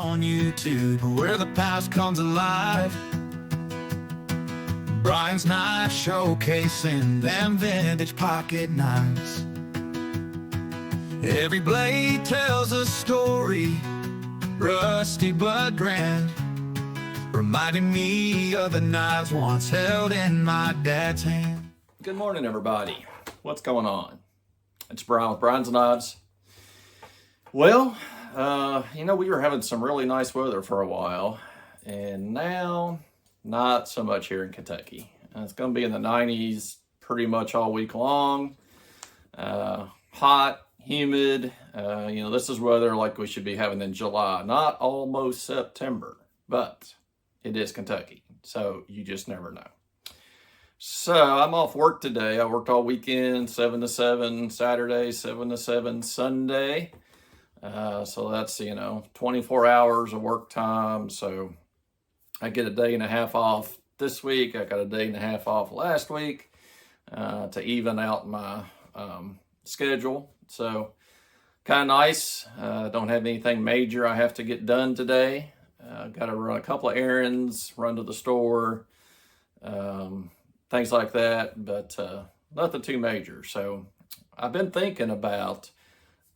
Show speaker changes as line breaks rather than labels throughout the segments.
on YouTube, where the past comes alive. Brian's knife showcasing them vintage pocket knives. Every blade tells a story, rusty but grand, reminding me of the knives once held in my dad's hand.
Good morning, everybody. What's going on? It's Brian with Brian's Knives. Well, we were having some really nice weather for a while, and now not so much here in Kentucky. It's going to be in the 90s pretty much all week long. Hot, humid. This is weather like we should be having in July, not almost September, but it is Kentucky, so you just never know. So I'm off work today. I worked all weekend, 7 to 7 Saturday, 7 to 7 Sunday. So that's, 24 hours of work time. So I get a day and a half off this week. I got a day and a half off last week to even out my schedule. So kind of nice. Don't have anything major I have to get done today. Got to run a couple of errands, run to the store, things like that, but nothing too major. So I've been thinking about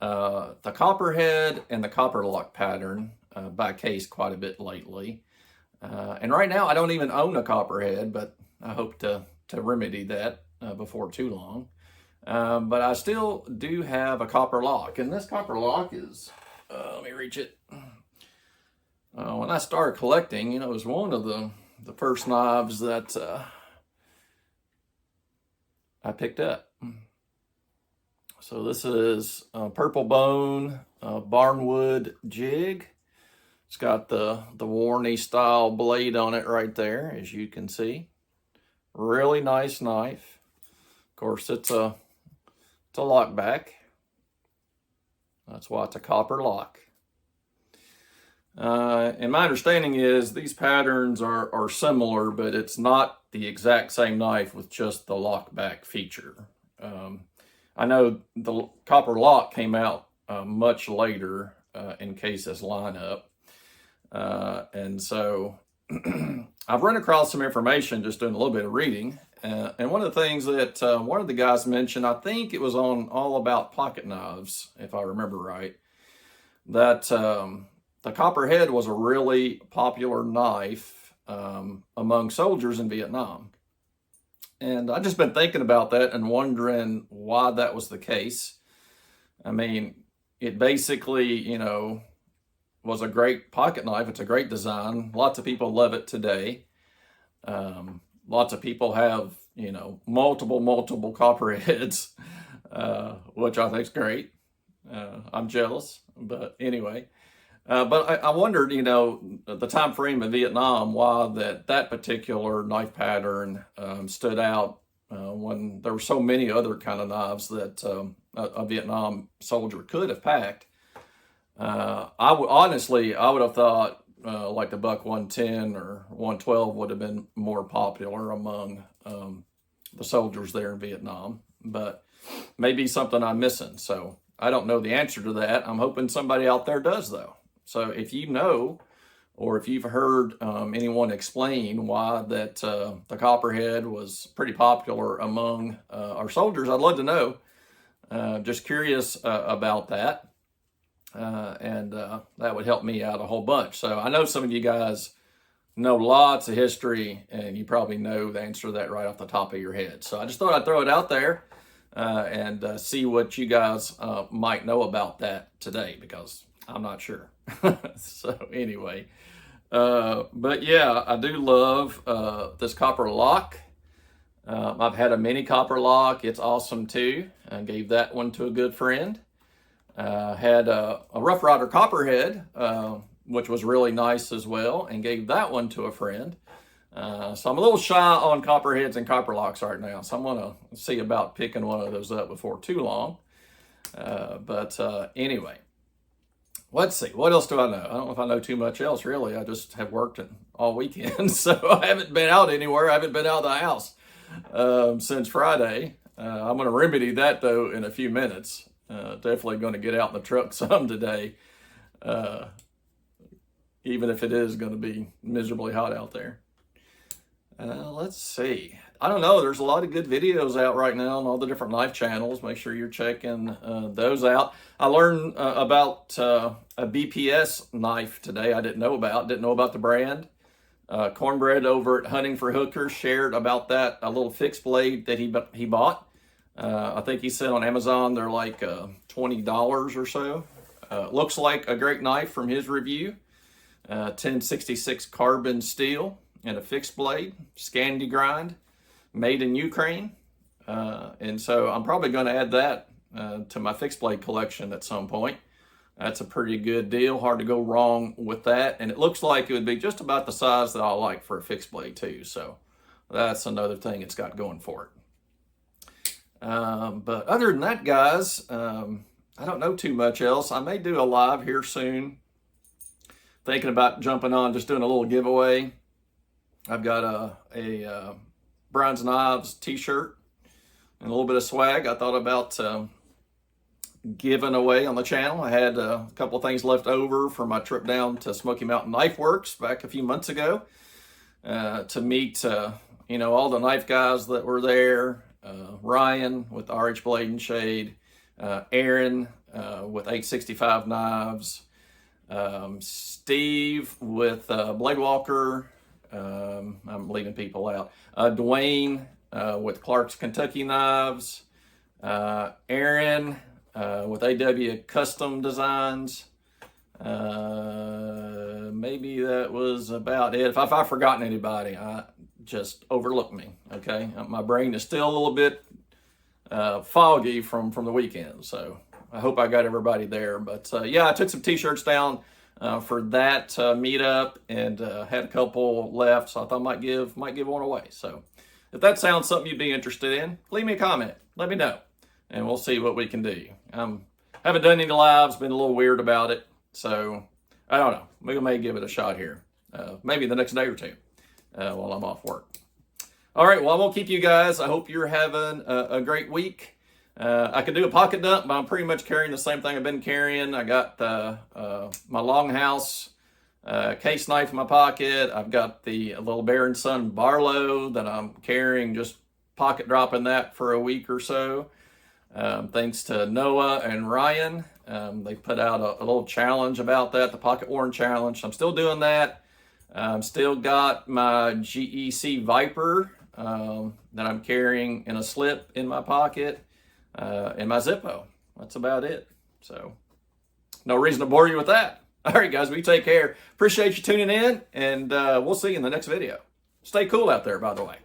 the Copperhead and the Copperlock pattern by Case quite a bit lately. And right now I don't even own a Copperhead, but I hope to remedy that before too long. But I still do have a Copperlock, and this Copperlock is, let me reach it. When I started collecting, it was one of the first knives that I picked up. So this is a purple bone barnwood jig. It's got the Warney style blade on it right there, as you can see. Really nice knife. Of course, it's a lock back. That's why it's a Copperlock. And my understanding is these patterns are similar, but it's not the exact same knife with just the lock back feature. I know the Copperlock came out much later in Case's lineup. And so I've run across some information just doing a little bit of reading. And one of the things that one of the guys mentioned, I think it was on All About Pocket Knives, if I remember right, that the Copperhead was a really popular knife among soldiers in Vietnam. And I've just been thinking about that and wondering why that was the case. I mean, it basically, was a great pocket knife. It's a great design. Lots of people love it today. Lots of people have, multiple Copperheads, which I think is great. I'm jealous, but anyway. But I wondered, the time frame in Vietnam, why that particular knife pattern stood out when there were so many other kind of knives that a Vietnam soldier could have packed. I would have thought like the Buck 110 or 112 would have been more popular among the soldiers there in Vietnam, but maybe something I'm missing. So I don't know the answer to that. I'm hoping somebody out there does, though. So if you know, or if you've heard anyone explain why that the Copperhead was pretty popular among our soldiers, I'd love to know. Just curious about that. And that would help me out a whole bunch. So I know some of you guys know lots of history, and you probably know the answer to that right off the top of your head. So I just thought I'd throw it out there and see what you guys might know about that today, because I'm not sure. So anyway, but yeah, I do love this Copperlock. I've had a mini Copperlock. It's awesome too. I gave that one to a good friend. Had a Rough Rider Copperhead, which was really nice as well, and gave that one to a friend. So I'm a little shy on Copperheads and Copperlocks right now, so I'm going to see about picking one of those up before too long. But anyway, let's see. What else do I know? I don't know if I know too much else, really. I just have worked all weekend, so I haven't been out anywhere. I haven't been out of the house since Friday. I'm going to remedy that, though, in a few minutes. Definitely going to get out in the truck some today. even if it is going to be miserably hot out there. Let's see. I don't know. There's a lot of good videos out right now on all the different knife channels. Make sure you're checking those out. I learned about a BPS knife today I didn't know about. Didn't know about the brand. Cornbread over at Hunting for Hookers shared about that, a little fixed blade that he bought. I think he said on Amazon they're like $20 or so. Looks like a great knife from his review. 1066 carbon steel and a fixed blade, Scandi grind, made in Ukraine. And so I'm probably going to add that to my fixed blade collection at some point. That's a pretty good deal. Hard to go wrong with that. And it looks like it would be just about the size that I like for a fixed blade too. So that's another thing it's got going for it. But other than that, guys, I don't know too much else. I may do a live here soon. Thinking about jumping on, just doing a little giveaway. I've got a Brian's Knives t-shirt and a little bit of swag I thought about giving away on the channel. I had a couple of things left over from my trip down to Smoky Mountain Knife Works back a few months ago to meet you know, all the knife guys that were there. Ryan with RH Blade and Shade, Aaron with 865 Knives, Steve with Bladewalker. I'm leaving people out. Dwayne with Clark's Kentucky Knives. Aaron with AW Custom Designs. Maybe that was about it. If I've forgotten anybody, just overlook me, okay? My brain is still a little bit foggy from the weekend, so I hope I got everybody there. But yeah, I took some t-shirts down for that meetup and had a couple left, so I thought I might give one away. So if that sounds something you'd be interested in, leave me a comment, let me know, and we'll see what we can do. Haven't done any lives, been a little weird about it, so I don't know. We may give it a shot here, maybe the next day or two while I'm off work. All right, well, I won't keep you guys. I hope you're having a great week. I could do a pocket dump, but I'm pretty much carrying the same thing I've been carrying. I got my Longhouse case knife in my pocket. I've got the little Bear & Son Barlow that I'm carrying, just pocket dropping that for a week or so. Thanks to Noah and Ryan. They put out a little challenge about that, the Pocket Worn Challenge. I'm still doing that. Still got my GEC Viper that I'm carrying in a slip in my pocket. And my Zippo. That's about it. So, no reason to bore you with that. All right, guys, we take care. Appreciate you tuning in, and we'll see you in the next video. Stay cool out there, by the way.